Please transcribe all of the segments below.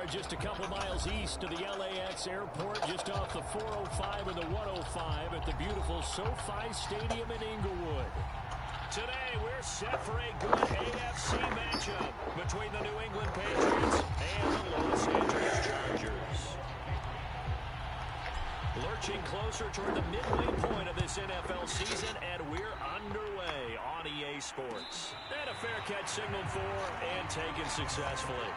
are just a couple miles east of the LAX airport, just off the 405 and the 105 at the beautiful SoFi Stadium in Inglewood. Today, we're set for a good AFC matchup between the New England Patriots and the Los Angeles Chargers. Lurching closer toward the midway point of this NFL season, and we're underway on EA Sports. And a fair catch signaled for and taken successfully.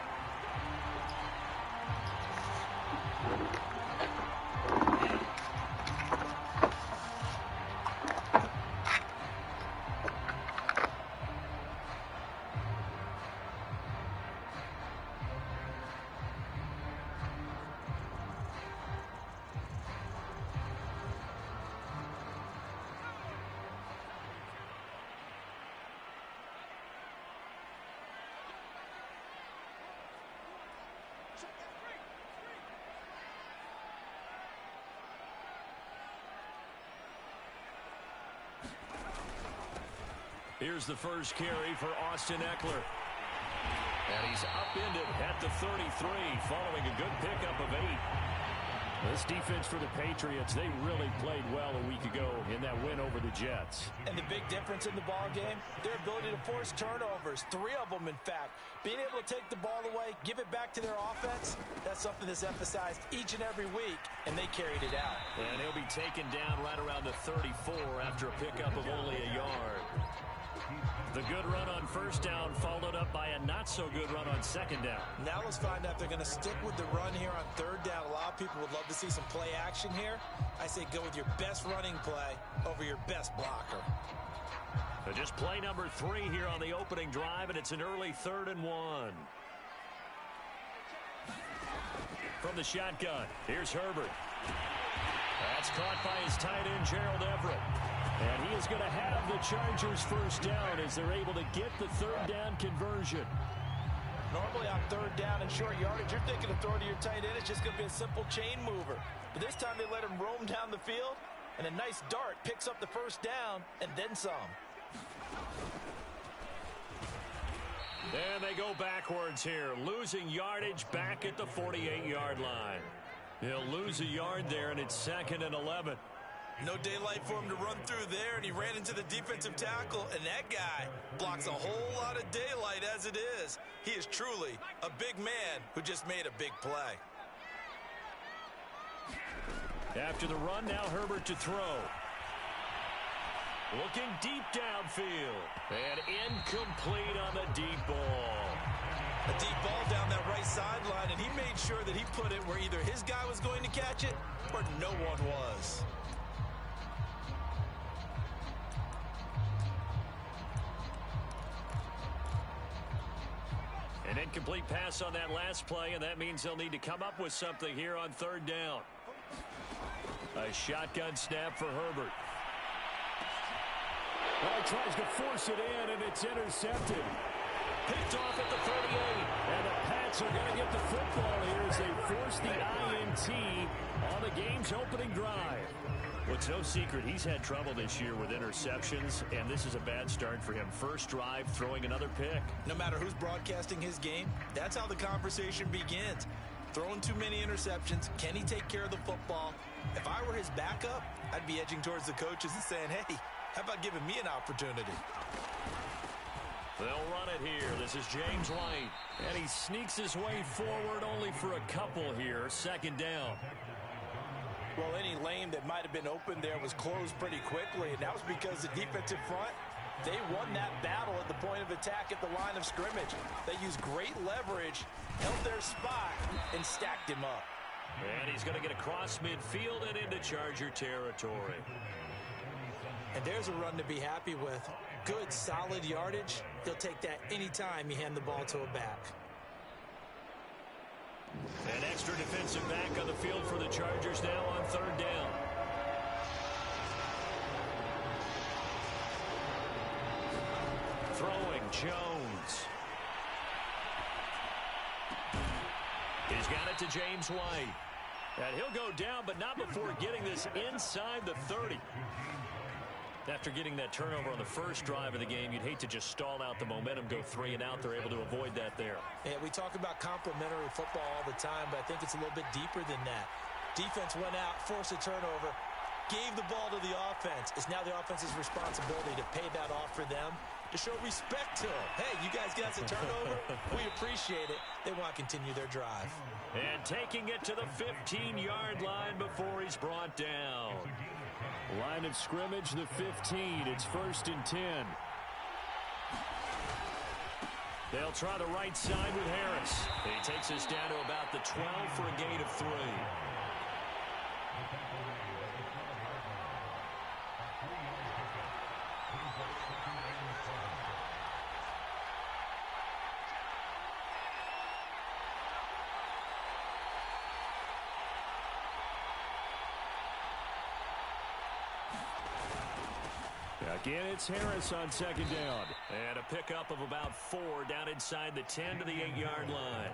Here's the first carry for Austin Eckler. And he's upended at the 33 following a good pickup of 8. This defense for the Patriots, they really played well a week ago in that win over the Jets. And the big difference in the ball game, their ability to force turnovers, 3 of them in fact. Being able to take the ball away, give it back to their offense, that's something that's emphasized each and every week, and they carried it out. And he'll be taken down right around the 34 after a pickup of only a yard. The good run on first down followed up by a not-so-good run on second down. Now let's find out if they're going to stick with the run here on third down. A lot of people would love to see some play action here. I say go with your best running play over your best blocker. So just play number 3 here on the opening drive, and it's an early 3rd and 1. From the shotgun, here's Herbert. That's caught by his tight end, Gerald Everett. And he is going to have the Chargers first down as they're able to get the third down conversion. Normally on third down and short yardage, you're thinking of throwing to your tight end. It's just going to be a simple chain mover. But this time they let him roam down the field, and a nice dart picks up the first down and then some. And they go backwards here, losing yardage back at the 48-yard line. He'll lose a yard there, and it's 2nd and 11. No daylight for him to run through there, and he ran into the defensive tackle, and that guy blocks a whole lot of daylight as it is. He is truly a big man who just made a big play. After the run, now Herbert to throw. Looking deep downfield. And incomplete on the deep ball. A deep ball down that right sideline, and he made sure that he put it where either his guy was going to catch it or no one was. An incomplete pass on that last play, and that means they'll need to come up with something here on third down. A shotgun snap for Herbert. Well, he tries to force it in, and it's intercepted. Picked off at the 38, and the Pats are going to get the football here as they force the INT on the game's opening drive. Well, it's no secret he's had trouble this year with interceptions, and this is a bad start for him. First drive, throwing another pick. No matter who's broadcasting his game, that's how the conversation begins. Throwing too many interceptions, can he take care of the football? If I were his backup, I'd be edging towards the coaches and saying, hey, how about giving me an opportunity? They'll run it here. This is James White. And he sneaks his way forward only for a couple here. 2nd down. Well, any lane that might have been open there was closed pretty quickly, and that was because the defensive front, they won that battle at the point of attack at the line of scrimmage. They used great leverage, held their spot, and stacked him up. And he's going to get across midfield and into Charger territory. And there's a run to be happy with. Good, solid yardage. He'll take that anytime you hand the ball to a back. An extra defensive back on the field for the Chargers now on third down. Throwing Jones. He's got it to James White. And he'll go down, but not before getting this inside the 30. After getting that turnover on the first drive of the game, you'd hate to just stall out the momentum, go 3 and out. They're able to avoid that there. Yeah, we talk about complementary football all the time, but I think it's a little bit deeper than that. Defense went out, forced a turnover, gave the ball to the offense. It's now the offense's responsibility to pay that off for them, to show respect to them. Hey, you guys got a turnover? We appreciate it. They want to continue their drive. And taking it to the 15-yard line before he's brought down. Line of scrimmage, the 15. It's 1st and 10. They'll try the right side with Harris. He takes us down to about the 12 for a gain of 3. Again, it's Harris on 2nd down. And a pickup of about 4 down inside the 10 to the 8-yard line.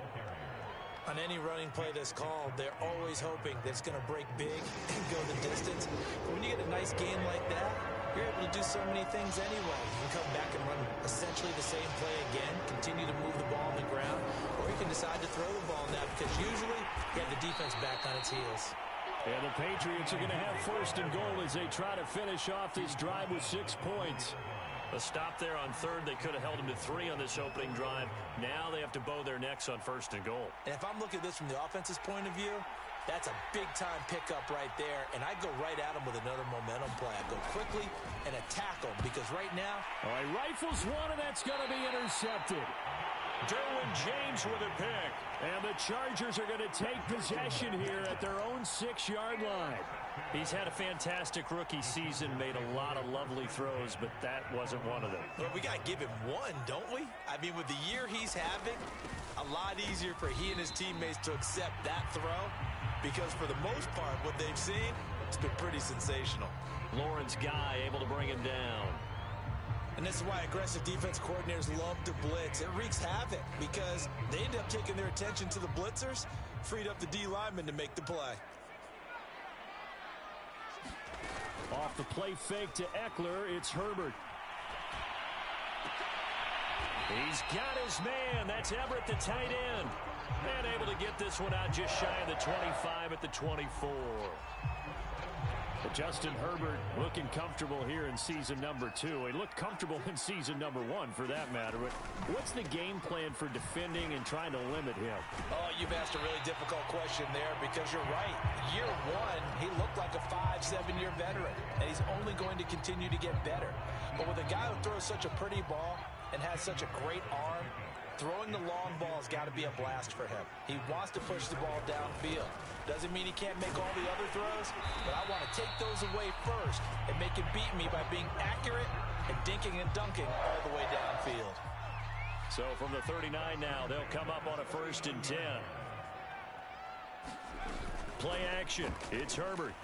On any running play that's called, they're always hoping that it's going to break big and go the distance. But when you get a nice gain like that, you're able to do so many things anyway. You can come back and run essentially the same play again, continue to move the ball on the ground, or you can decide to throw the ball now because usually you have the defense back on its heels. And the Patriots are going to have 1st and goal as they try to finish off this drive with 6 points. A stop there on 3rd. They could have held them to 3 on this opening drive. Now they have to bow their necks on 1st and goal. And if I'm looking at this from the offense's point of view, that's a big-time pickup right there. And I go right at them with another momentum play. I go quickly and attack them because right now... All right, rifles one, and that's going to be intercepted. Derwin James with a pick. And the Chargers are going to take possession here at their own 6-yard line. He's had a fantastic rookie season, made a lot of lovely throws, but that wasn't one of them. Well, we got to give him one, don't we? I mean, with the year he's having, a lot easier for he and his teammates to accept that throw because for the most part, what they've seen, it's been pretty sensational. Lawrence Guy able to bring him down. And this is why aggressive defense coordinators love to blitz. It wreaks havoc because they end up taking their attention to the blitzers, freed up the D lineman to make the play. Off the play fake to Eckler, it's Herbert. He's got his man. That's Everett, the tight end. And able to get this one out just shy of the 25 at the 24. Justin Herbert looking comfortable here in season number 2. He looked comfortable in season number 1 for that matter. But what's the game plan for defending and trying to limit him? Oh, you've asked a really difficult question there because you're right. Year 1, he looked like a 5-7-year veteran, and he's only going to continue to get better. But with a guy who throws such a pretty ball and has such a great arm, throwing the long ball has got to be a blast for him. He wants to push the ball downfield. Doesn't mean he can't make all the other throws, but I want to take those away first and make him beat me by being accurate and dinking and dunking all the way downfield. So from the 39 now, they'll come up on a 1st and 10. Play action. It's Herbert.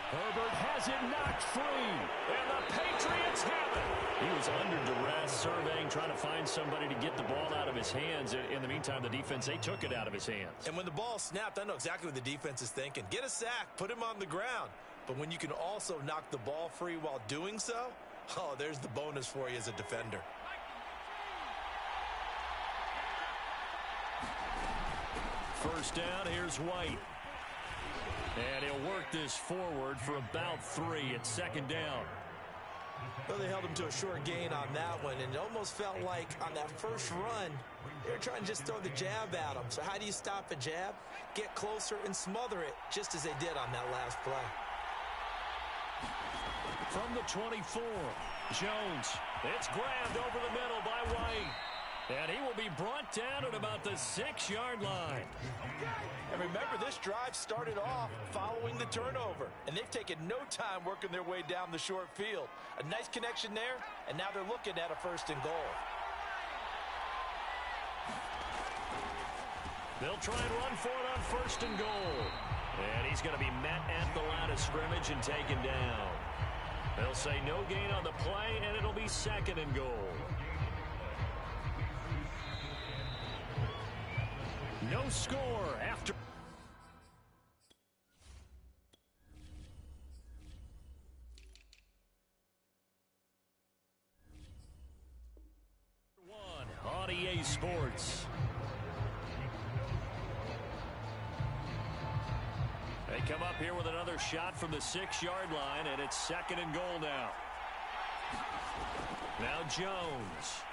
Herbert has it knocked free, and the Patriots have it. He was under duress, surveying, trying to find somebody to get the ball out of his hands. In the meantime, the defense, they took it out of his hands. And when the ball snapped, I know exactly what the defense is thinking. Get a sack, put him on the ground. But when you can also knock the ball free while doing so, oh, there's the bonus for you as a defender. First down, here's White. And he'll work this forward for about 3 at 2nd down. Well, they held him to a short gain on that one, and it almost felt like on that first run, they were trying to just throw the jab at him. So how do you stop a jab? Get closer and smother it, just as they did on that last play. From the 24, Jones. It's grabbed over the middle by White. And he will be brought down at about the 6-yard line. And remember, this drive started off following the turnover. And they've taken no time working their way down the short field. A nice connection there, and now they're looking at a 1st and goal. They'll try and run for it on 1st and goal. And he's going to be met at the line of scrimmage and taken down. They'll say no gain on the play, and it'll be 2nd and goal. No score after. NBC Sports. They come up here with another shot from the 6-yard line, and it's 2nd and goal now. Now Jones.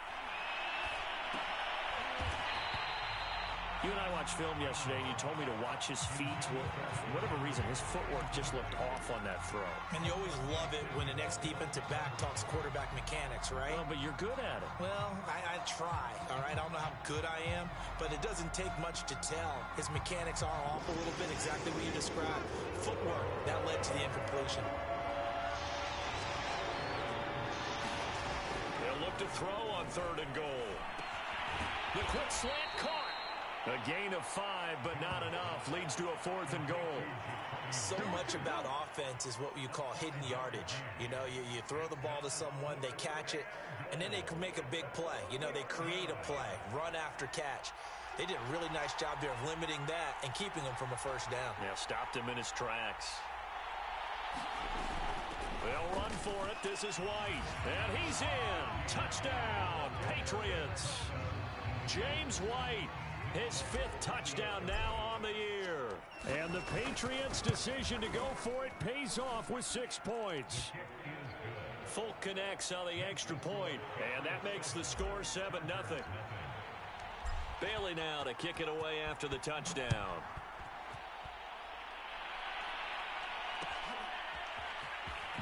You and I watched film yesterday, and you told me to watch his feet. Well, for whatever reason, his footwork just looked off on that throw. And you always love it when the next defensive back talks quarterback mechanics, right? Well, but you're good at it. Well, I try, all right? I don't know how good I am, but it doesn't take much to tell. His mechanics are off a little bit, exactly what you described. Footwork, that led to the incompletion. They'll look to throw on 3rd and goal. The quick slant caught. A gain of 5, but not enough. Leads to a 4th and goal. So much about offense is what you call hidden yardage. You know, you throw the ball to someone, they catch it, and then they can make a big play. You know, they create a play, run after catch. They did a really nice job there of limiting that and keeping him from a first down. Yeah, stopped him in his tracks. They'll run for it. This is White. And he's in. Touchdown, Patriots. James White. His 5th touchdown now on the year. And the Patriots' decision to go for it pays off with 6 points. Folk connects on the extra point, and that makes the score 7-0. Bailey now to kick it away after the touchdown.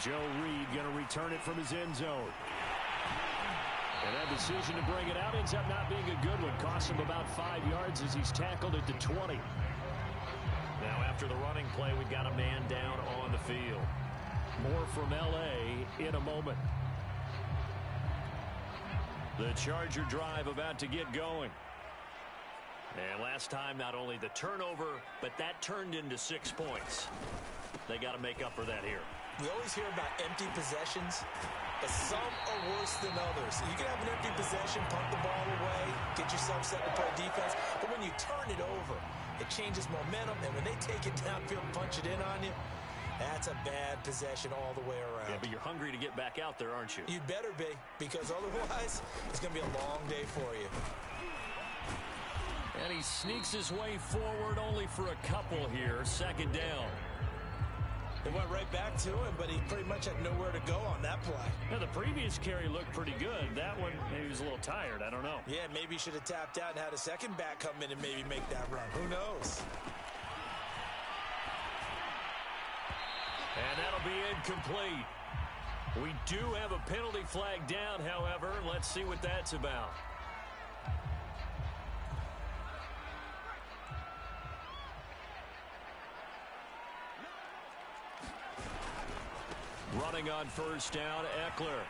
Joe Reed going to return it from his end zone. And that decision to bring it out ends up not being a good one. Costs him about 5 yards as he's tackled at the 20. Now after the running play, we've got a man down on the field. More from L.A. in a moment. The Charger drive about to get going. And last time, not only the turnover, but that turned into 6 points. They got to make up for that here. We always hear about empty possessions, but some are worse than others. You can have an empty possession, punt the ball away, get yourself set to play defense, but when you turn it over, it changes momentum, and when they take it downfield and punch it in on you, that's a bad possession all the way around. Yeah, but you're hungry to get back out there, aren't you? You'd better be, because otherwise, it's going to be a long day for you. And he sneaks his way forward only for a couple here. 2nd down. It went right back to him, but he pretty much had nowhere to go on that play. Now, the previous carry looked pretty good. That one, maybe he was a little tired. I don't know. Yeah, maybe he should have tapped out and had a second back come in and maybe make that run. Who knows? And that'll be incomplete. We do have a penalty flag down, however. Let's see what that's about. Running on 1st down, Eckler.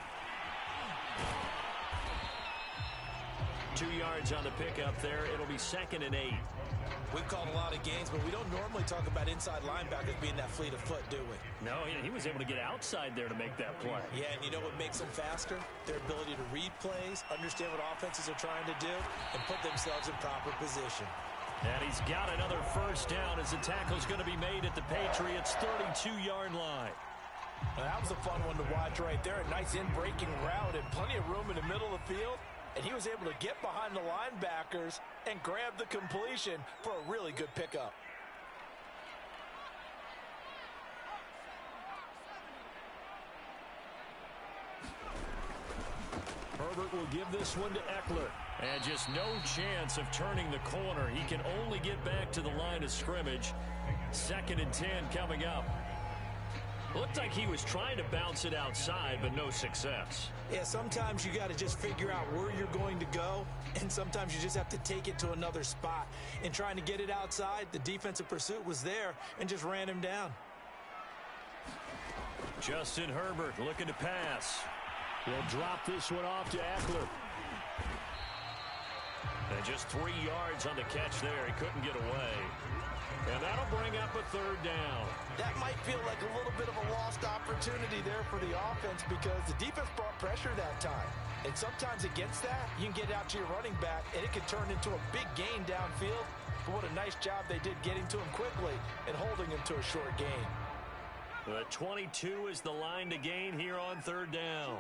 2 yards on the pickup there. It'll be 2nd and 8. We've called a lot of games, but we don't normally talk about inside linebackers being that fleet of foot, do we? No, he was able to get outside there to make that play. Yeah, and you know what makes them faster? Their ability to read plays, understand what offenses are trying to do, and put themselves in proper position. And he's got another 1st down as the tackle's going to be made at the Patriots' 32-yard line. Now, that was a fun one to watch right there. A nice in-breaking route and plenty of room in the middle of the field. And he was able to get behind the linebackers and grab the completion for a really good pickup. Herbert will give this one to Eckler. And just no chance of turning the corner. He can only get back to the line of scrimmage. 2nd and 10 coming up. Looked like he was trying to bounce it outside, but no success. Yeah, sometimes you got to just figure out where you're going to go, and sometimes you just have to take it to another spot. In trying to get it outside, the defensive pursuit was there and just ran him down. Justin Herbert looking to pass. He'll drop this one off to Eckler. And just 3 yards on the catch there. He couldn't get away. And that'll bring up a 3rd down. That might feel like a little bit of a lost opportunity there for the offense because the defense brought pressure that time. And sometimes against that, you can get out to your running back, and it can turn into a big gain downfield. But what a nice job they did getting to him quickly and holding him to a short gain. The 22 is the line to gain here on 3rd down.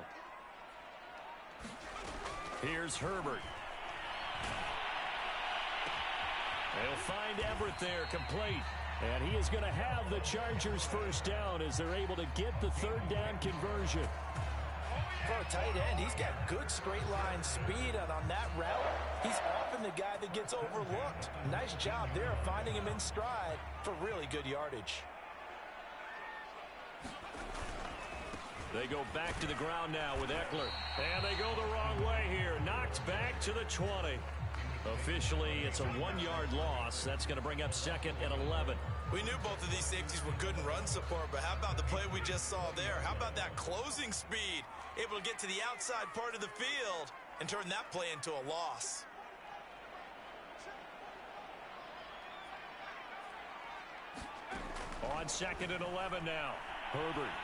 Here's Herbert. They'll find Everett there, complete. And he is going to have the Chargers first down as they're able to get the third down conversion. For a tight end, he's got good straight line speed, and on that route, he's often the guy that gets overlooked. Nice job there of finding him in stride for really good yardage. They go back to the ground now with Eckler. And they go the wrong way here. Knocked back to the 20. Officially, it's a 1-yard loss. That's going to bring up 2nd and 11. We knew both of these safeties were good in run support, but how about the play we just saw there? How about that closing speed? Able to get to the outside part of the field and turn that play into a loss. On 2nd and 11 now. Herbert.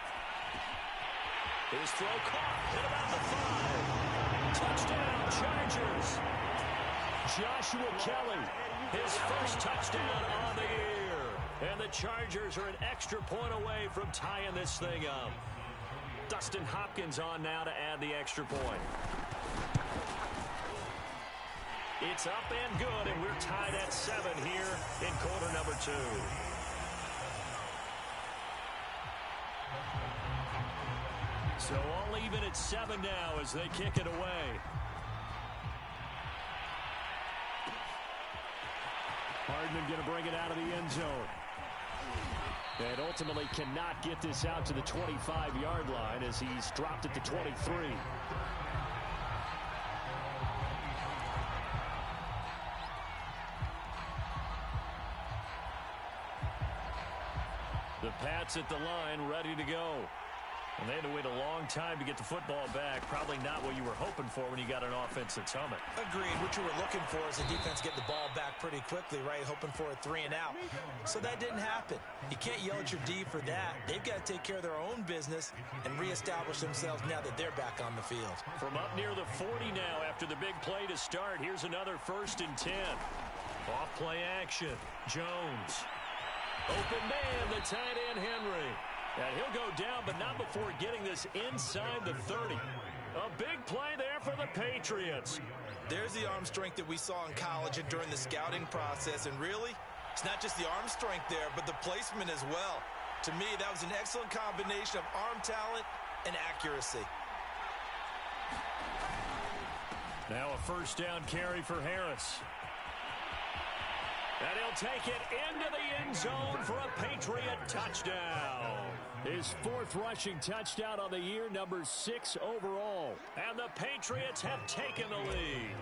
His throw caught. Hit about the 5. Touchdown, Chargers. Joshua Kelly, his first touchdown on the year. And the Chargers are an extra point away from tying this thing up. Dustin Hopkins on now to add the extra point. It's up and good, and we're tied at 7 here in quarter number 2. So all even at 7 now as they kick it away. Hardman going to bring it out of the end zone. And ultimately cannot get this out to the 25-yard line as he's dropped at the 23. The Pats at the line, ready to go. And they had to wait a long time to get the football back. Probably not what you were hoping for when you got an offense that's humming. Agreed. What you were looking for is the defense get the ball back pretty quickly, right? Hoping for a 3 and out. So that didn't happen. You can't yell at your D for that. They've got to take care of their own business and reestablish themselves now that they're back on the field. From up near the 40 now after the big play to start. Here's another 1st and 10. Off play action. Jones. Open man, the tight end Henry. And he'll go down, but not before getting this inside the 30. A big play there for the Patriots. There's the arm strength that we saw in college and during the scouting process. And really, it's not just the arm strength there, but the placement as well. To me, that was an excellent combination of arm talent and accuracy. Now a first down carry for Harris. And he'll take it into the end zone for a Patriot touchdown. His 4th rushing touchdown on the year, number 6 overall. And the Patriots have taken the lead.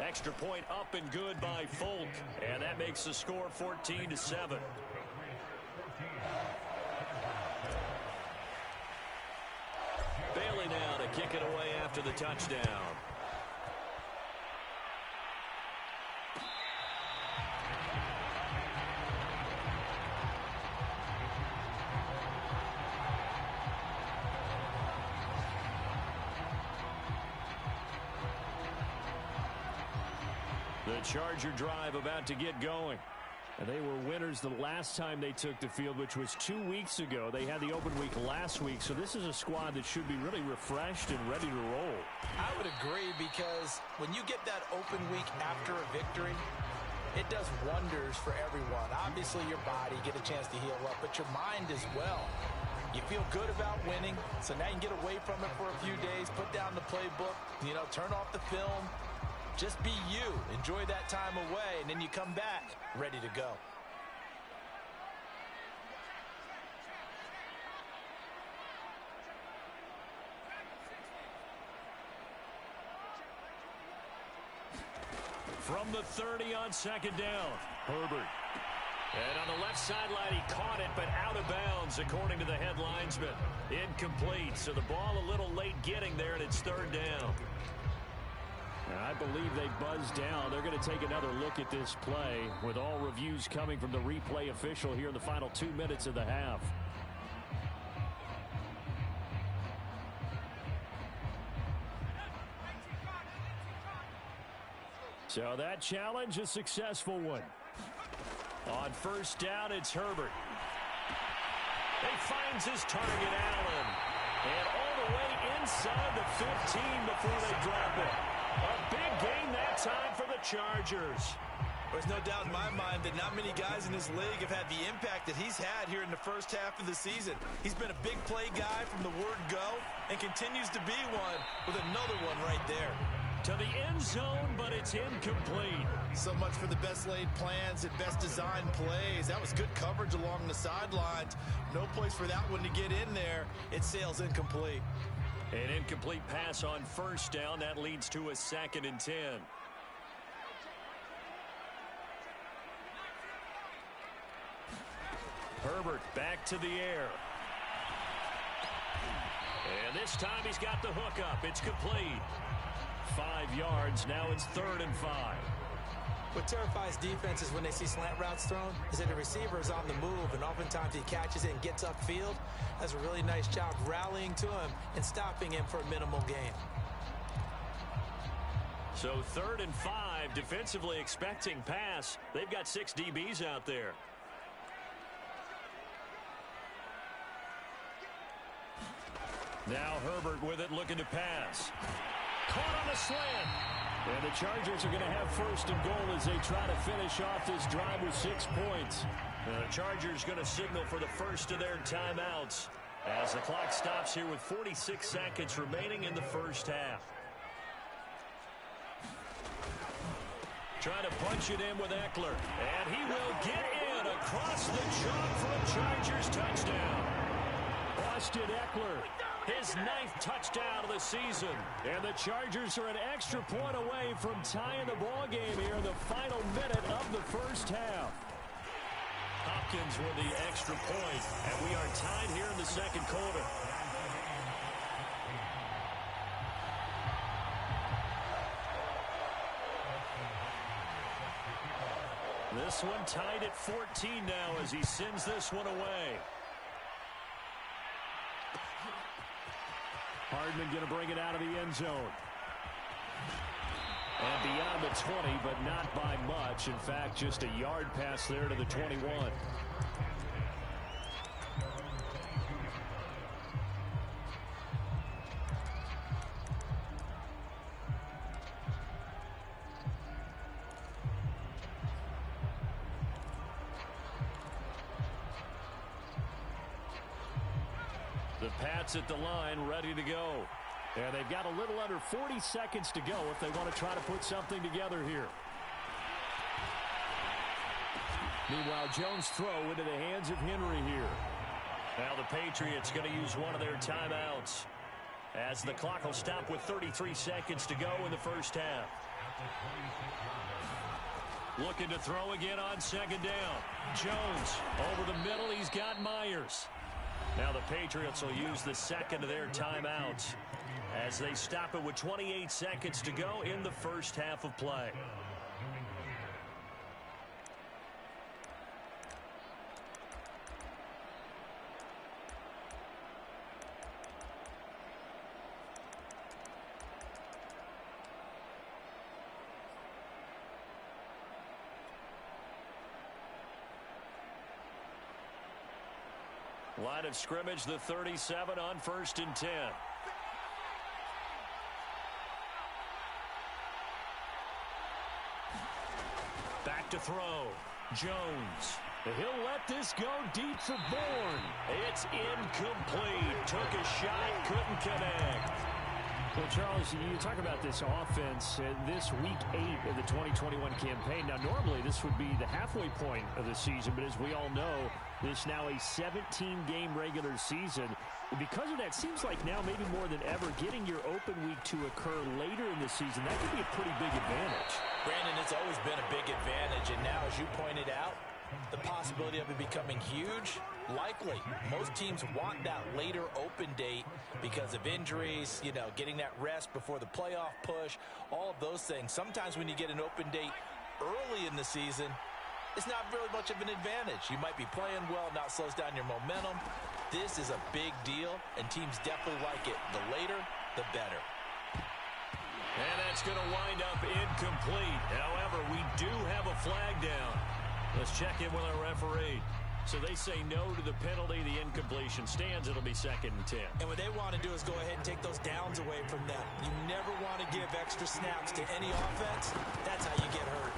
Extra point up and good by Folk. And that makes the score 14-7. Bailey now to kick it away after the touchdown. The Charger drive about to get going. And they were winners the last time they took the field, which was 2 weeks ago. They had the open week last week, so this is a squad that should be really refreshed and ready to roll. I would agree, because when you get that open week after a victory, it does wonders for everyone. Obviously, your body, get a chance to heal up, but your mind as well. You feel good about winning, so now you can get away from it for a few days, put down the playbook, turn off the film. Just be you. Enjoy that time away, and then you come back ready to go. From the 30 on 2nd down, Herbert. And on the left sideline, he caught it, but out of bounds, according to the head linesman. Incomplete, so the ball a little late getting there, and it's 3rd down. And I believe they buzzed down. They're going to take another look at this play with all reviews coming from the replay official here in the final 2 minutes of the half. So that challenge, a successful one. On 1st down, it's Herbert. He finds his target, Allen. And all the way inside the 15 before they drop it. A big gain that time for the Chargers. There's no doubt in my mind that not many guys in this league have had the impact that he's had here in the first half of the season. He's been a big play guy from the word go and continues to be one with another one right there. To the end zone, but it's incomplete. So much for the best laid plans and best designed plays. That was good coverage along the sidelines. No place for that one to get in there. It sails incomplete. An incomplete pass on first down. That leads to a 2nd and 10. Herbert back to the air. And this time he's got the hook up. It's complete. 5 yards. Now it's 3rd and 5. What terrifies defenses when they see slant routes thrown is that the receiver is on the move, and oftentimes he catches it and gets upfield. Does a really nice job rallying to him and stopping him for a minimal gain. So 3rd and 5, defensively expecting pass. They've got 6 DBs out there. Now Herbert with it, looking to pass. Caught on a slant. And the Chargers are going to have 1st and goal as they try to finish off this drive with 6 points. The Chargers going to signal for the first of their timeouts as the clock stops here with 46 seconds remaining in the first half. Trying to punch it in with Eckler. And he will get in across the chalk for a Chargers touchdown. Austin Eckler, his 9th touchdown of the season. And the Chargers are an extra point away from tying the ball game here in the final minute of the first half. Hopkins with the extra point, and we are tied here in the 2nd quarter. This one tied at 14 now as he sends this one away. Hardman going to bring it out of the end zone. And beyond the 20, but not by much. In fact, just a yard pass there to the 21. The Pats at the line, ready to go. And they've got a little under 40 seconds to go if they want to try to put something together here. Meanwhile, Jones' throw into the hands of Henry here. Now the Patriots going to use one of their timeouts as the clock will stop with 33 seconds to go in the first half. Looking to throw again on 2nd down. Jones over the middle. He's got Myers. Now the Patriots will use the 2nd of their timeouts as they stop it with 28 seconds to go in the first half of play. Line of scrimmage, the 37 on 1st and 10. Back to throw. Jones. He'll let this go deep for Bourne. It's incomplete. Took a shot, couldn't connect. Well, Charles, you talk about this offense this week 8 of the 2021 campaign. Now, normally this would be the halfway point of the season, but as we all know, this now a 17-game regular season. And because of that, seems like now maybe more than ever, getting your open week to occur later in the season, that could be a pretty big advantage. Brandon, it's always been a big advantage, and now, as you pointed out, the possibility of it becoming huge, likely. Most teams want that later open date because of injuries, you know, getting that rest before the playoff push, all of those things. Sometimes when you get an open date early in the season, it's not really much of an advantage. You might be playing well, not slows down your momentum. This is a big deal, and teams definitely like it. The later, the better. And that's going to wind up incomplete. However, we do have a flag down. Let's check in with our referee. So they say no to the penalty. The incompletion stands. It'll be 2nd and 10. And what they want to do is go ahead and take those downs away from them. You never want to give extra snaps to any offense. That's how you get hurt.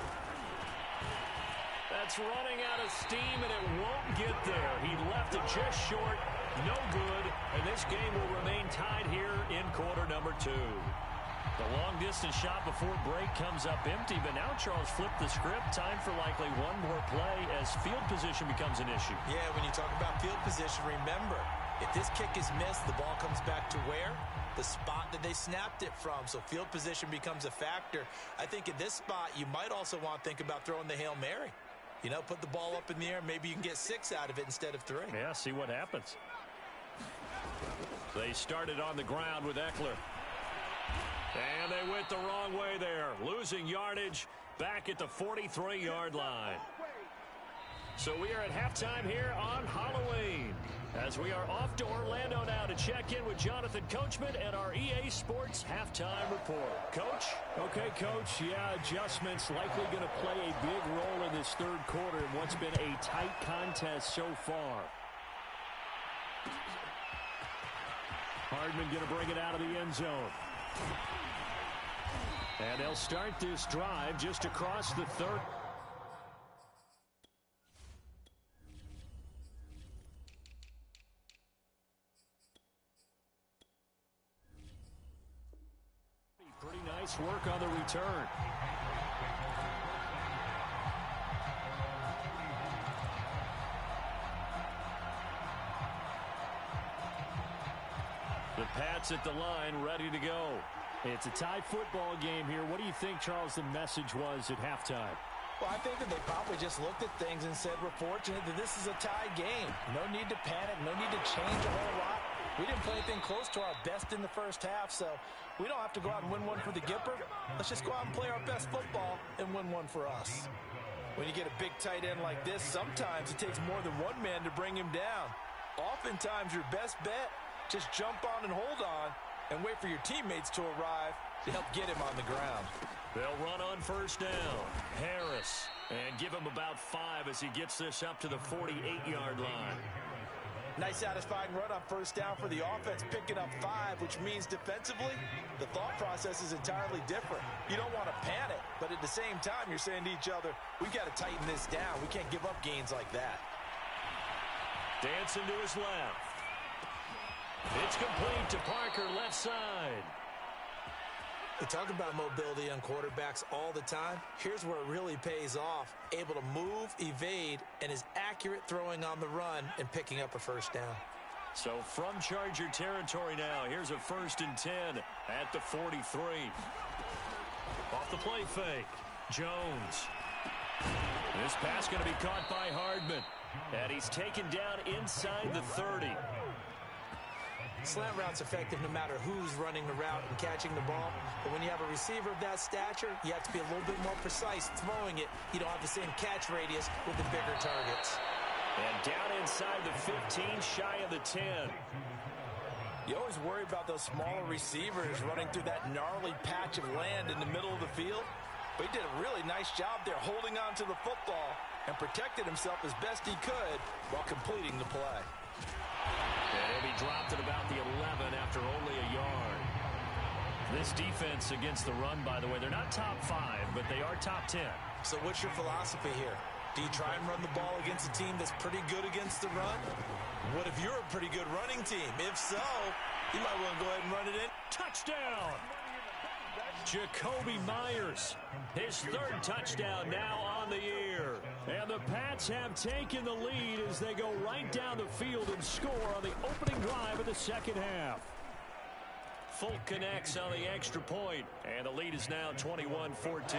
That's running out of steam, and it won't get there. He left it just short. No good. And this game will remain tied here in quarter number 2. The long-distance shot before break comes up empty, but now Charles flipped the script. Time for likely one more play as field position becomes an issue. Yeah, when you talk about field position, remember, if this kick is missed, the ball comes back to where? The spot that they snapped it from. So field position becomes a factor. I think in this spot, you might also want to think about throwing the Hail Mary. You know, put the ball up in the air. Maybe you can get 6 out of it instead of 3. Yeah, see what happens. They started on the ground with Eckler. And they went the wrong way there. Losing yardage back at the 43-yard line. So we are at halftime here on Halloween, as we are off to Orlando now to check in with Jonathan Coachman and our EA Sports halftime report. Coach? Okay, Coach. Yeah, adjustments likely going to play a big role in this third quarter in what's been a tight contest so far. Hardman going to bring it out of the end zone. And they'll start this drive just across the 30. Pretty nice work on the return. The Pats at the line, ready to go. It's a tie football game here. What do you think, Charles, the message was at halftime? Well, I think that they probably just looked at things and said, we're fortunate that this is a tie game. No need to panic. No need to change a whole lot. We didn't play anything close to our best in the first half, so we don't have to go out and win one for the Gipper. Let's just go out and play our best football and win one for us. When you get a big tight end like this, sometimes it takes more than one man to bring him down. Oftentimes, your best bet, just jump on and hold on and wait for your teammates to arrive to help get him on the ground. They'll run on first down. Harris. And give him about 5 as he gets this up to the 48-yard line. Nice satisfying run on first down for the offense, picking up 5, which means defensively, the thought process is entirely different. You don't want to panic, but at the same time, you're saying to each other, we've got to tighten this down. We can't give up gains like that. Dancing to his left. It's complete to Parker, left side. We talk about mobility on quarterbacks all the time. Here's where it really pays off. Able to move, evade, and is accurate throwing on the run and picking up a first down. So from Charger territory now, here's a 1st and 10 at the 43. Off the play fake, Jones. This pass going to be caught by Hardman. And he's taken down inside the 30. Slant route's effective no matter who's running the route and catching the ball. But when you have a receiver of that stature, you have to be a little bit more precise throwing it. You don't have the same catch radius with the bigger targets. And down inside the 15, shy of the 10. You always worry about those smaller receivers running through that gnarly patch of land in the middle of the field. But he did a really nice job there holding on to the football and protected himself as best he could while completing the play. And he'll be dropped at about the 11 after only a yard. This defense against the run, by the way, they're not top 5, but they are top 10. So what's your philosophy here? Do you try and run the ball against a team that's pretty good against the run? What if you're a pretty good running team? If so, you might want to go ahead and run it in. Touchdown! Jacoby Myers, his 3rd touchdown now on the year. And the Pats have taken the lead as they go right down the field and score on the opening drive of the second half. Folk connects on the extra point, and the lead is now 21-14.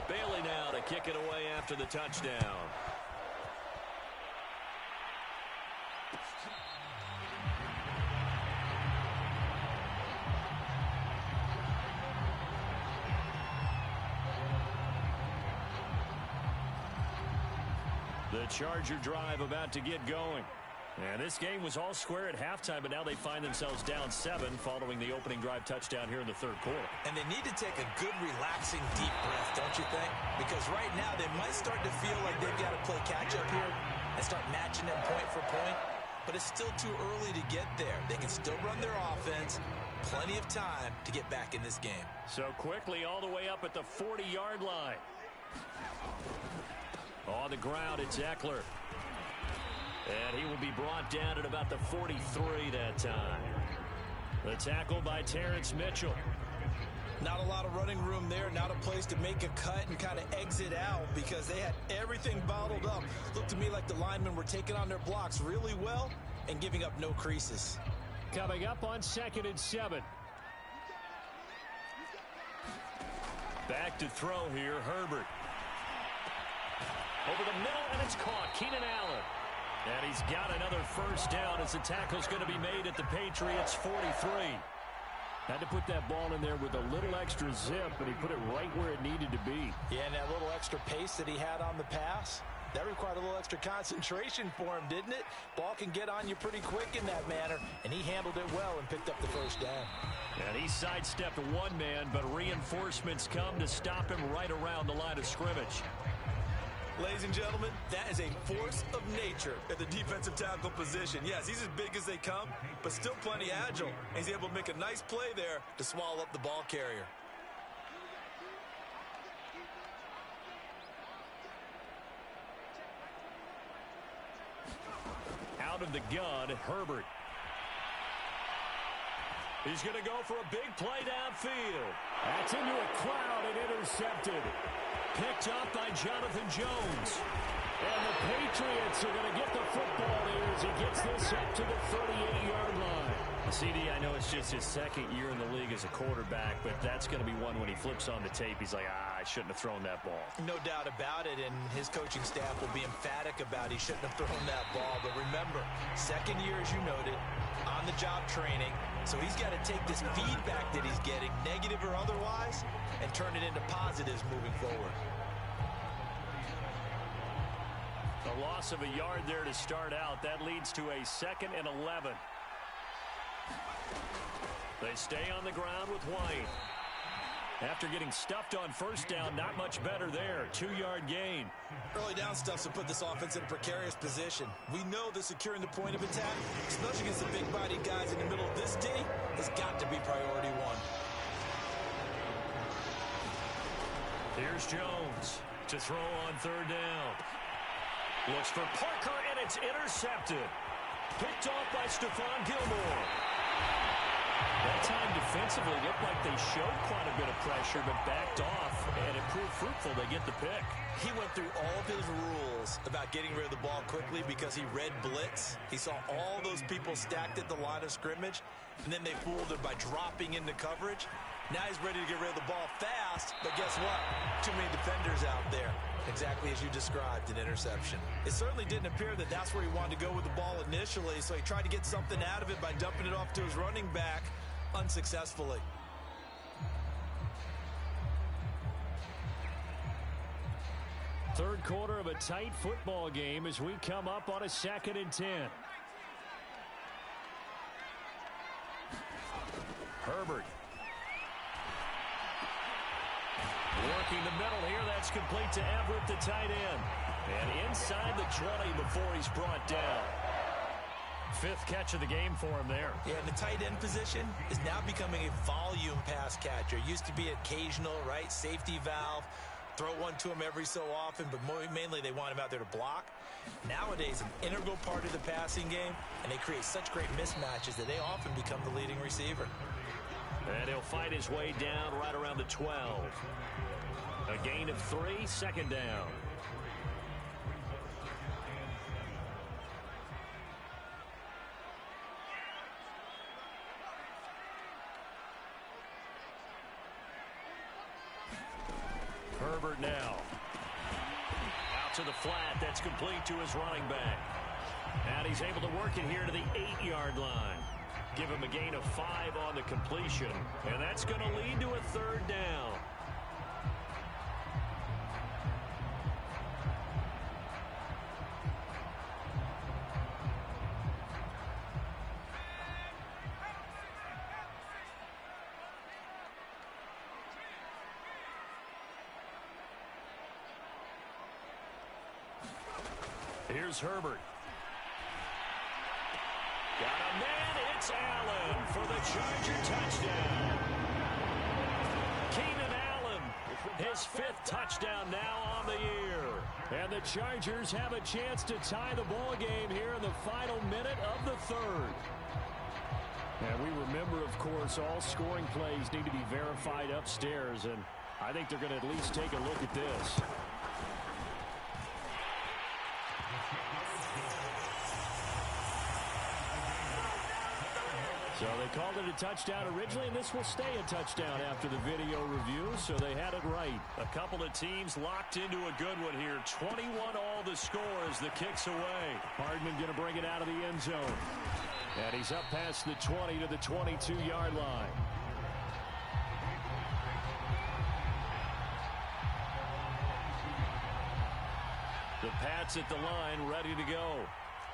Bailey now to kick it away after the touchdown. The Charger drive about to get going. And this game was all square at halftime, but now they find themselves down 7 following the opening drive touchdown here in the third quarter. And they need to take a good, relaxing, deep breath, don't you think? Because right now they might start to feel like they've got to play catch-up here and start matching them point for point. But it's still too early to get there. They can still run their offense. Plenty of time to get back in this game. So quickly all the way up at the 40-yard line. On the ground, it's Eckler. And he will be brought down at about the 43 that time. The tackle by Terrence Mitchell. Not a lot of running room there. Not a place to make a cut and kind of exit out because they had everything bottled up. Looked to me like the linemen were taking on their blocks really well and giving up no creases. Coming up on 2nd and 7. Back to throw here, Herbert. Over the middle, and it's caught. Keenan Allen. And he's got another first down as the tackle's going to be made at the Patriots' 43. Had to put that ball in there with a little extra zip, but he put it right where it needed to be. Yeah, and that little extra pace that he had on the pass, that required a little extra concentration for him, didn't it? Ball can get on you pretty quick in that manner, and he handled it well and picked up the first down. And he sidestepped one man, but reinforcements come to stop him right around the line of scrimmage. Ladies and gentlemen, that is a force of nature at the defensive tackle position. Yes, he's as big as they come, but still plenty agile. He's able to make a nice play there to swallow up the ball carrier. Out of the gun, Herbert. He's going to go for a big play downfield. That's into a crowd and intercepted. Picked up by Jonathan Jones. And the Patriots are going to get the football here as he gets this up to the 38-yard line. CD, I know it's just his second year in the league as a quarterback, but that's going to be one when he flips on the tape. He's like, I shouldn't have thrown that ball. No doubt about it, and his coaching staff will be emphatic about he shouldn't have thrown that ball. But remember, second year, as you noted, on-the-job training. So he's got to take this feedback that he's getting, negative or otherwise, and turn it into positives moving forward. A loss of a yard there to start out. That leads to a 2nd and 11. They stay on the ground with White. After getting stuffed on first down, not much better there. 2-yard gain. Early down stuff to put this offense in a precarious position. We know that securing the point of attack, especially against the big-bodied guys in the middle of this D, has got to be priority one. Here's Jones to throw on 3rd down. Looks for Parker, and it's intercepted. Picked off by Stephon Gilmore. That time defensively looked like they showed quite a bit of pressure, but backed off, and it proved fruitful. They get the pick. He went through all of his rules about getting rid of the ball quickly because he read blitz. He saw all those people stacked at the line of scrimmage, and then they fooled him by dropping into coverage. Now he's ready to get rid of the ball fast, but guess what? Too many defenders out there. Exactly as you described, an interception. It certainly didn't appear that that's where he wanted to go with the ball initially, so he tried to get something out of it by dumping it off to his running back unsuccessfully. Third quarter of a tight football game as we come up on a 2nd and 10. Herbert. Working the middle here. That's complete to Everett, the tight end. And inside the 20 before he's brought down. 5th catch of the game for him there. Yeah, and the tight end position is now becoming a volume pass catcher. Used to be occasional, right? Safety valve. Throw one to him every so often, but mainly they want him out there to block. Nowadays, an integral part of the passing game, and they create such great mismatches that they often become the leading receiver. And he'll fight his way down right around the 12. A gain of 3, 2nd down. Herbert now. Out to the flat. That's complete to his running back. And he's able to work it here to the 8-yard line. Give him a gain of 5 on the completion. And that's going to lead to a 3rd down. Here's Herbert. Got a man. It's Allen for the Charger touchdown. Keenan Allen, his 5th touchdown now on the year. And the Chargers have a chance to tie the ball game here in the final minute of the 3rd. And we remember, of course, all scoring plays need to be verified upstairs, and I think they're going to at least take a look at this. So they called it a touchdown originally, and this will stay a touchdown after the video review, so they had it right. A couple of teams locked into a good one here. 21 all the score as the kick's away. Hardman going to bring it out of the end zone. And he's up past the 20 to the 22-yard line. The Pats at the line, ready to go.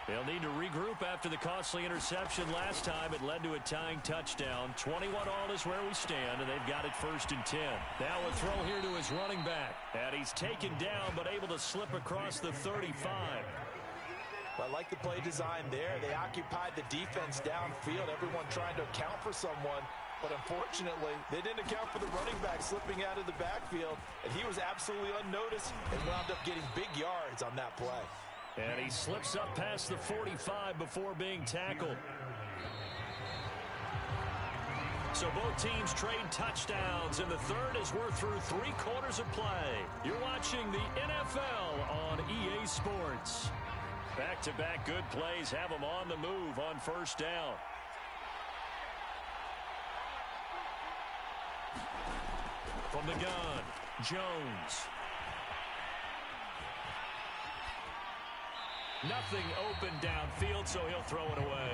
They'll need to regroup after the costly interception last time. It led to a tying touchdown. 21 all is where we stand, and they've got it 1st and 10. Now a throw here to his running back. And he's taken down, but able to slip across the 35. I like the play design there. They occupied the defense downfield, everyone trying to account for someone. But unfortunately, they didn't account for the running back slipping out of the backfield, and he was absolutely unnoticed and wound up getting big yards on that play. And he slips up past the 45 before being tackled. So both teams trade touchdowns in the 3rd as we're through 3 quarters of play. You're watching the NFL on EA Sports. Back-to-back good plays have them on the move on 1st down. From the gun, Jones. Nothing open downfield, so he'll throw it away.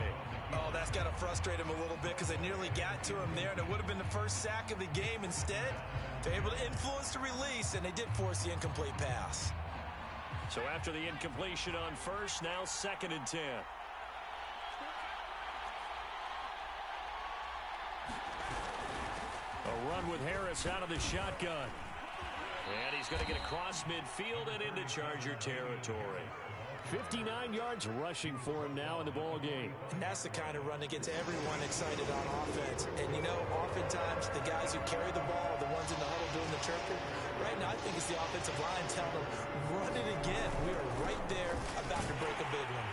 Oh, that's got to frustrate him a little bit because they nearly got to him there, and it would have been the first sack of the game. Instead, they're able to influence the release, and they did force the incomplete pass. So after the incompletion on 1st, now 2nd and 10. A run with Harris out of the shotgun. And he's going to get across midfield and into Charger territory. 59 yards rushing for him now in the ball game. And that's the kind of run that gets everyone excited on offense. And, you know, oftentimes the guys who carry the ball are the ones in the huddle doing the chirping. Right now, I think it's the offensive line telling them, run it again. We are right there about to break a big one.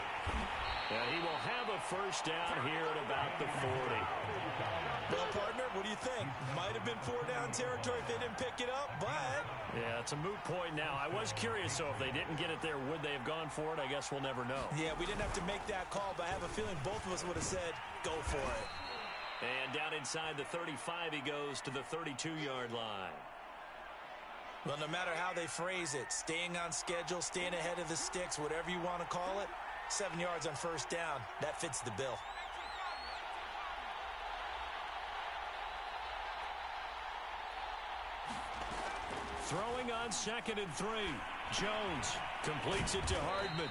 And he will have a 1st down here at about the 40. Well, partner, what do you think? Might have been 4-down territory if they didn't pick it up, but... Yeah, it's a moot point now. I was curious, so if they didn't get it there, would they have gone for it? I guess we'll never know. Yeah, we didn't have to make that call, but I have a feeling both of us would have said, go for it. And down inside the 35, he goes to the 32-yard line. Well, no matter how they phrase it, staying on schedule, staying ahead of the sticks, whatever you want to call it, 7 yards on 1st down, that fits the bill. Throwing on 2nd and 3. Jones completes it to Hardman.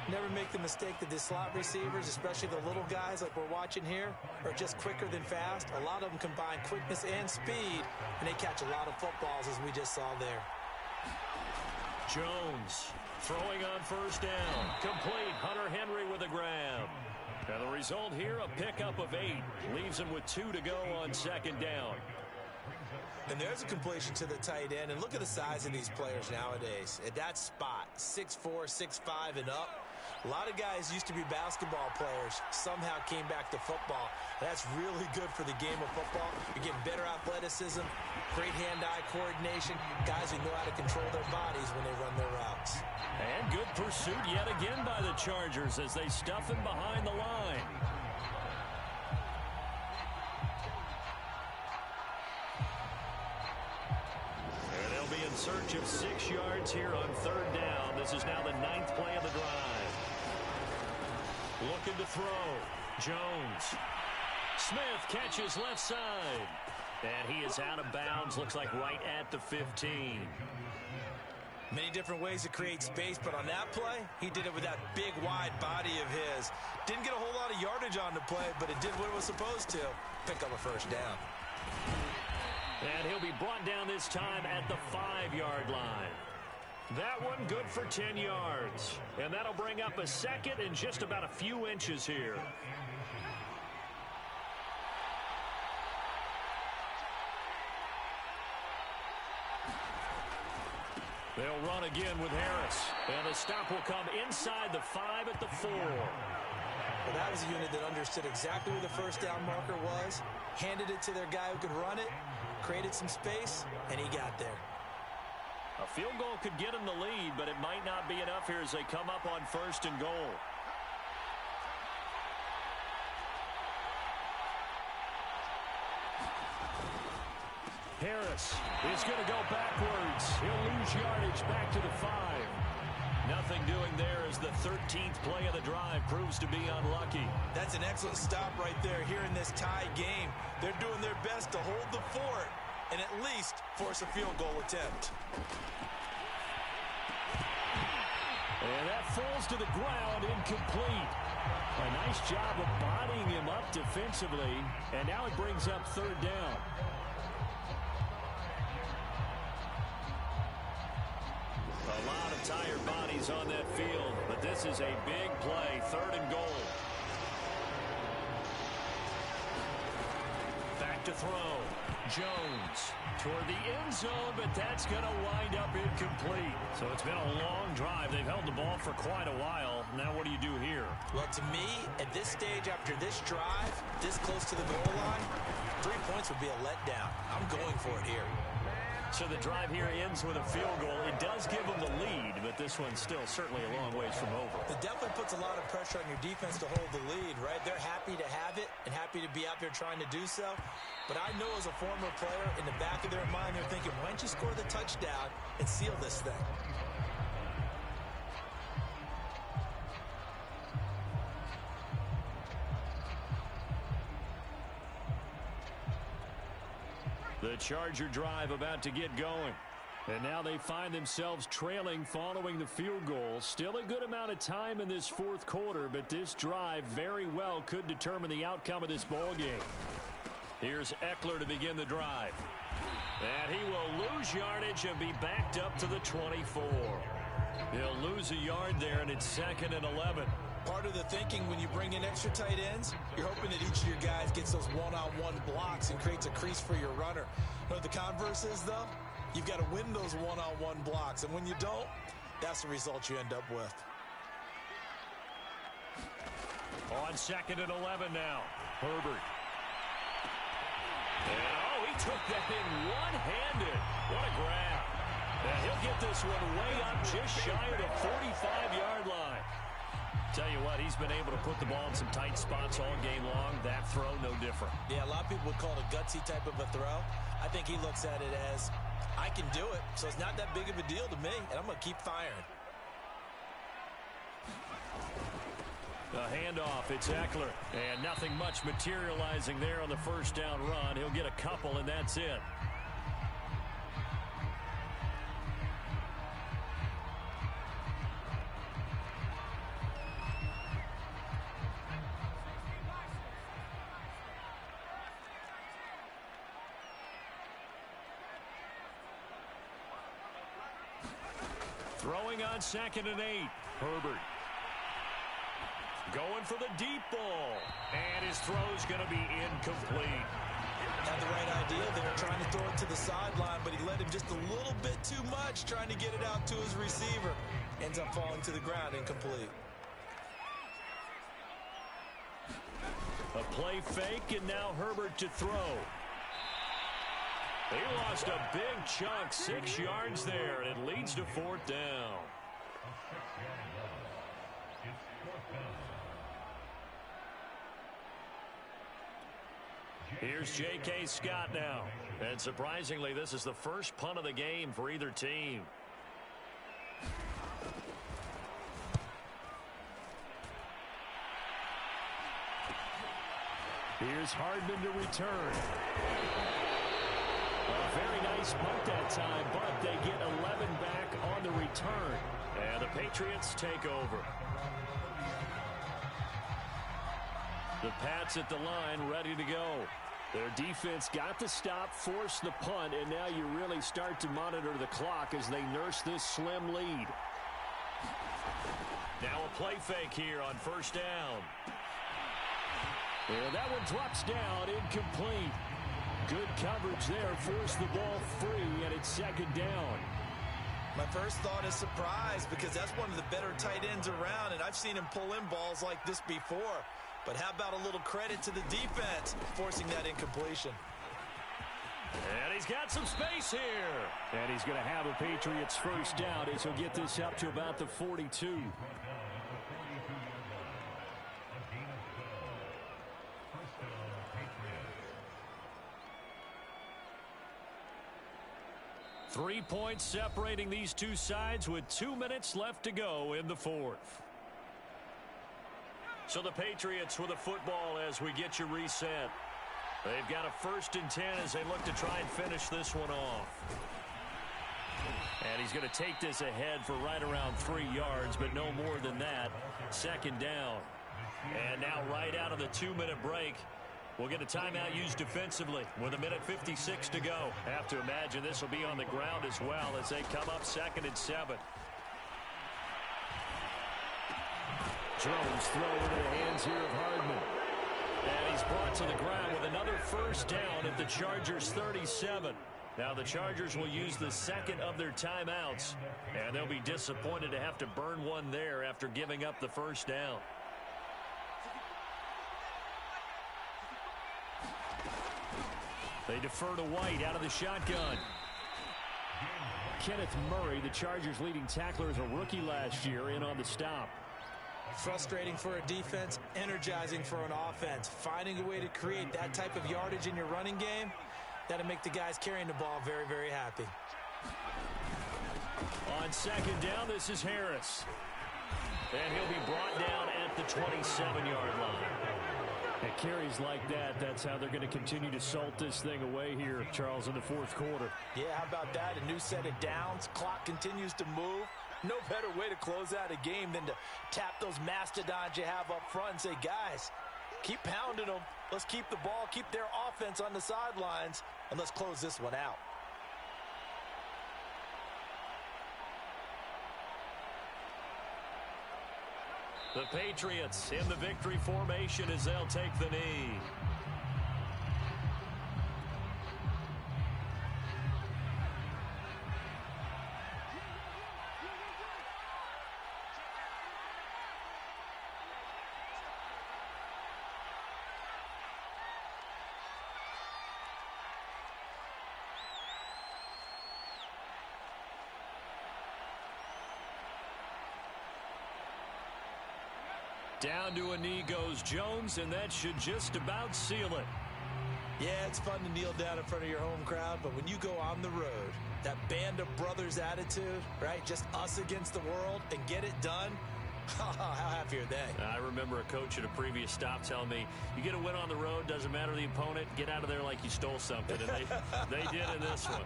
Never make the mistake that the slot receivers, especially the little guys like we're watching here, are just quicker than fast. A lot of them combine quickness and speed, and they catch a lot of footballs, as we just saw there. Jones throwing on 1st down. Complete. Hunter Henry with a grab. And the result here, a pickup of 8. Leaves him with 2 to go on 2nd down. And there's a completion to the tight end. And look at the size of these players nowadays. At that spot, 6'4", 6'5", and up. A lot of guys used to be basketball players, somehow came back to football. That's really good for the game of football. You're getting better athleticism, great hand-eye coordination, guys who know how to control their bodies when they run their routes. And good pursuit yet again by the Chargers as they stuff him behind the line. And they'll be in search of 6 yards here on 3rd down. This is now the 9th play of the drive. Looking to throw. Jones. Smith catches left side. And he is out of bounds. Looks like right at the 15. Many different ways to create space, but on that play, he did it with that big, wide body of his. Didn't get a whole lot of yardage on the play, but it did what it was supposed to. Pick up a 1st down. And he'll be brought down this time at the 5-yard line. That one good for 10 yards. And that'll bring up a second and just about a few inches here. They'll run again with Harris. And the stop will come inside the 5 at the 4. Well, that was a unit that understood exactly where the first down marker was, handed it to their guy who could run it, created some space, and he got there. A field goal could get them the lead, but it might not be enough here as they come up on 1st and goal. Harris is going to go backwards. He'll lose yardage back to the 5. Nothing doing there as the 13th play of the drive proves to be unlucky. That's an excellent stop right there here in this tie game. They're doing their best to hold the fort and at least force a field goal attempt. And that falls to the ground, incomplete. A nice job of bodying him up defensively, and now it brings up 3rd down. A lot of tired bodies on that field, but this is a big play, 3rd and goal. Back to throw. Jones toward the end zone, but that's going to wind up incomplete. So it's been a long drive. They've held the ball for quite a while. Now what do you do here? Well, to me, at this stage, after this drive, this close to the goal line, 3 points would be a letdown. I'm going for it here. So the drive here ends with a field goal. It does give them the lead, but this one's still certainly a long ways from over. It definitely puts a lot of pressure on your defense to hold the lead, right? They're happy to have it and happy to be out there trying to do so. But I know as a former player, in the back of their mind, they're thinking, why don't you score the touchdown and seal this thing? The Charger drive about to get going. And now they find themselves trailing following the field goal. Still a good amount of time in this 4th quarter, but this drive very well could determine the outcome of this ball game. Here's Eckler to begin the drive. And he will lose yardage and be backed up to the 24. He'll lose a yard there, and it's 2nd and 11. Part of the thinking when you bring in extra tight ends, you're hoping that each of your guys gets those one-on-one blocks and creates a crease for your runner. You know what the converse is, though? You've got to win those one-on-one blocks, and when you don't, that's the result you end up with. On 2nd and 11 now, Herbert. And, oh, he took that in one-handed. What a grab. And he'll get this one way up just shy of the 45-yard line. Tell you what, he's been able to put the ball in some tight spots all game long. That throw, no different. Yeah, a lot of people would call it a gutsy type of a throw. I think he looks at it as, I can do it, so it's not that big of a deal to me, and I'm going to keep firing. The handoff, it's Eckler. And nothing much materializing there on the 1st down run. He'll get a couple, and that's it. Throwing on 2nd and 8. Herbert. Going for the deep ball. And his throw's going to be incomplete. Had the right idea there, trying to throw it to the sideline, but he let him just a little bit too much, trying to get it out to his receiver. Ends up falling to the ground, incomplete. A play fake, and now Herbert to throw. He lost a big chunk, 6 yards there, and it leads to 4th down. Here's J.K. Scott now. And surprisingly, this is the first punt of the game for either team. Here's Hardman to return. A very nice punt that time, but they get 11 back on the return. And the Patriots take over. The Pats at the line, ready to go. Their defense got the stop, forced the punt, and now you really start to monitor the clock as they nurse this slim lead. Now a play fake here on first down. And that one drops down, incomplete. Good coverage there, forced the ball free, and it's second down. My first thought is surprise because that's one of the better tight ends around, and I've seen him pull in balls like this before. But how about a little credit to the defense forcing that incompletion? And he's got some space here. And he's going to have a Patriots first down as he'll get this up to about the 42. Three points separating these two sides with 2 minutes left to go in the fourth. So the Patriots with a football as we get you reset. They've got a 1st and 10 as they look to try and finish this one off. And he's going to take this ahead for right around 3 yards, but no more than that. Second down. And now right out of the 2-minute break, we'll get a timeout used defensively with 1:56 to go. Have to imagine this will be on the ground as well as they come up 2nd and 7. Jones throw into the hands here of Hardman. And he's brought to the ground with another first down at the Chargers' 37. Now the Chargers will use the second of their timeouts, and they'll be disappointed to have to burn one there after giving up the first down. They defer to White out of the shotgun. Kenneth Murray, the Chargers' leading tackler, is a rookie last year, in on the stop. Frustrating for a defense, energizing for an offense. Finding a way to create that type of yardage in your running game, that'll make the guys carrying the ball very, very happy. On second down, this is Harris. And he'll be brought down at the 27-yard line. At carries like that, that's how they're going to continue to salt this thing away here, Charles, in the fourth quarter. Yeah, how about that? A new set of downs. Clock continues to move. No better way to close out a game than to tap those mastodons you have up front and say, guys, keep pounding them. Let's keep the ball, keep their offense on the sidelines, and let's close this one out. The Patriots in the victory formation as they'll take the knee. Down to a knee goes Jones, and that should just about seal it. Yeah, it's fun to kneel down in front of your home crowd, but when you go on the road, that band of brothers attitude, right? Just us against the world and get it done. How happy are they? I remember a coach at a previous stop telling me, you get a win on the road, doesn't matter the opponent, get out of there like you stole something. And they did in this one.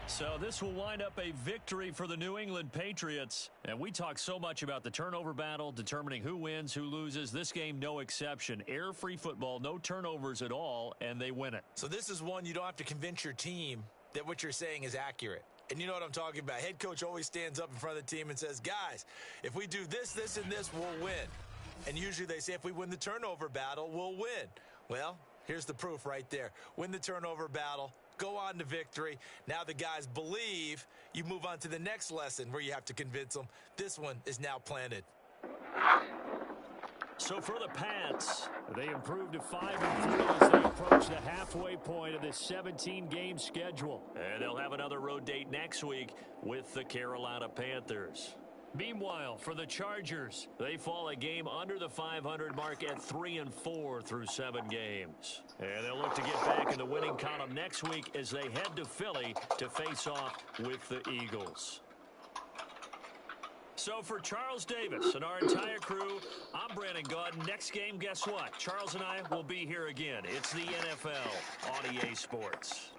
So this will wind up a victory for the New England Patriots. And we talk so much about the turnover battle, determining who wins, who loses. This game, no exception. Air-free football, no turnovers at all, and they win it. So this is one you don't have to convince your team that what you're saying is accurate. And you know what I'm talking about. Head coach always stands up in front of the team and says, guys, if we do this, this, and this, we'll win. And usually they say if we win the turnover battle, we'll win. Well, here's the proof right there. Win the turnover battle. Go on to victory. Now the guys believe. You move on to the next lesson where you have to convince them. This one is now planted. So for the Pats, they improved to 5-3 as they approach the halfway point of this 17-game schedule. And they'll have another road date next week with the Carolina Panthers. Meanwhile, for the Chargers, they fall a game under the 500 mark at 3-4 through 7 games. And they'll look to get back in the winning column next week as they head to Philly to face off with the Eagles. So for Charles Davis and our entire crew, I'm Brandon Gaudin. Next game, guess what? Charles and I will be here again. It's the NFL on EA Sports.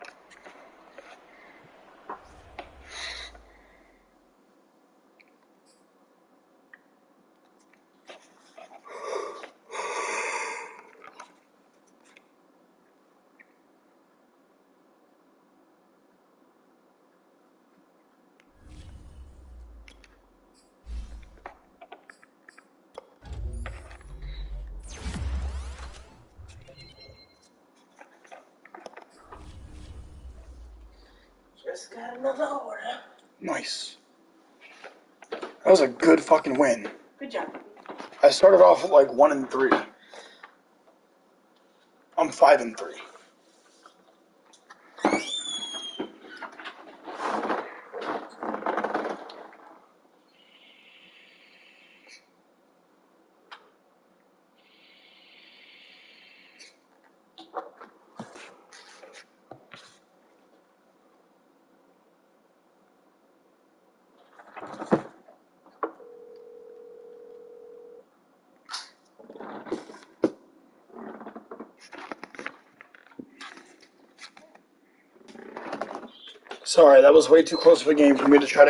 Just got another order. Nice. That was a good fucking win. Good job. I started off at like 1-3. I'm 5-3. Sorry, that was way too close of a game for me to try to